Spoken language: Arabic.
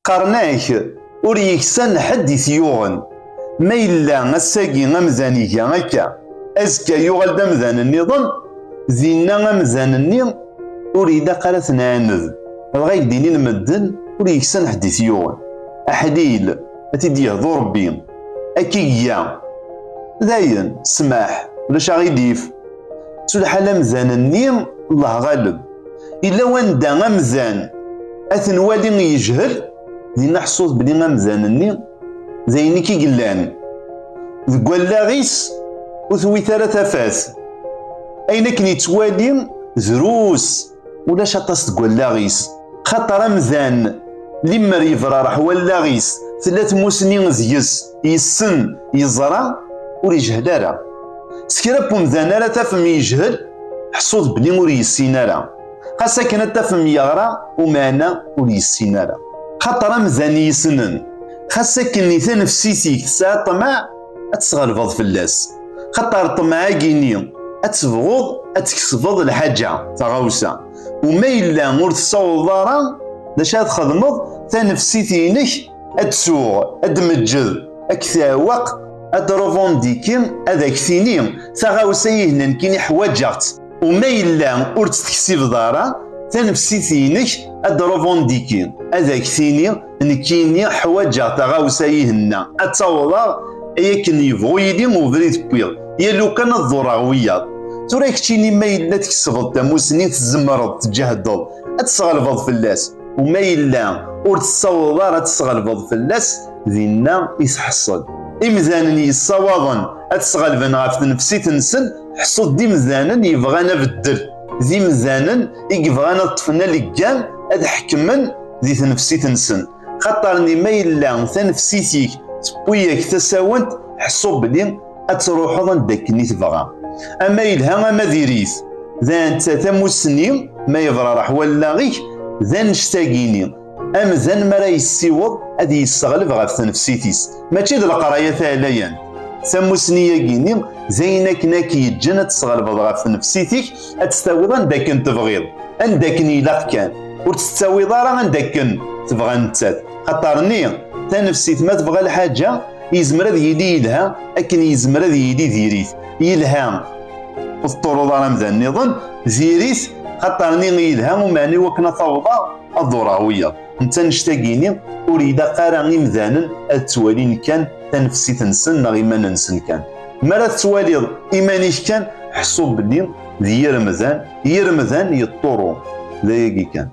قرناك ور يكسن حد يثيوغن ما إلا الساقي أمزان يجا هكا أزكا يوغل دمزان النظام زينا أمزان النظام وريدا قالت ناند الغاية ديني المدن ور يكسن حد يثيوغن أحليل أتيدي يهضو ربي أكيا داين سماح ولا شاغيديف سلحال مزان النيم الله غالب إلا وان دا مزان أثنوالي يجهل دي نحصوص بلي مزان النيم زيني كي قلان ذقوال لاغيس وثوي ثلاثة فاس أين كني توالي زروس ولا شطاس تقول لاغيس خاطر مزان لما يفرا راح ولا غيس ثلاث موسنين زيس يسن يزرع وريجهل راه سكرا بومزان راه تفهم يجهل حصوص بلي ور يسين راه خاصة كانت تفهم يغرى ومانا ور يسين راه خاطر مزان يسنن خاصة كني تنفسيتيك تسعى طمع أتسغلفض فلاس خاطر طمع كيني أتبغض أتكسبض الحاجة تغاوسة وما إلا ور تصوض راه داش تخدمض تنفسيتينك أتسوغ أدمجد أكثاوق أدروفونديكيم هذاك ثيني تغاوسيه نكيني حواجات وما إلا ور تكسب دارا تنفسيتينك أدروفونديكيم هذاك ثيني نكيني حواجات تغاوسيهنا أتصوضا ياكن يبغو يدي مبريد بيض يا لو كان الضراويات تراك تشيني ما إلا تكسبض تموسني تزمرض تجهدض أتسغلفض فلاس وما إلا ور تصوض راه تسغلفض فلاس ذينا يتحصل إمزانا يصوضن أتسغلفن غاف نفسيت نسن حصود دي مزانا يبغانا بدل ذي مزانا يبغانا طفنا لقام أد حكمن ذي تنفسيت نسن خاطرني ما إلا تنفسيتيك تبوياك تساونت حصو بلي أتروحضن داكني تبغى أما يلها أما ديريث ذا أنت تموسني ما يبرا راح ولا غيك ذا نشتاقيني أمزان مرا يسيوض أدي يستغلب غاف نفسيتيس ماشي ذا القراية ثاليا سموسنية كيني زينك ناكي يتجنى تستغلب غاف نفسيتيك أتستاوض عندك تبغيض عندك يلاق كان وتستاوض راه عندك تبغى نتات خاطرني تنفسيت ما تبغى الحاجة يزمر هذا يدي يلها أكن يزمر هذا يدي ديريث يلها الطرود راه مزان نظن زيريث خاطرني يلها ومعني وكنا فوضى الضراوية انت نشتاقيني اريد قارني مذانا التوالين كان تنفسي تنسن غيما ننسن كان مرات توالي ايمانيش كان حصو بلي ذي رمضان يطورو لا يجي كان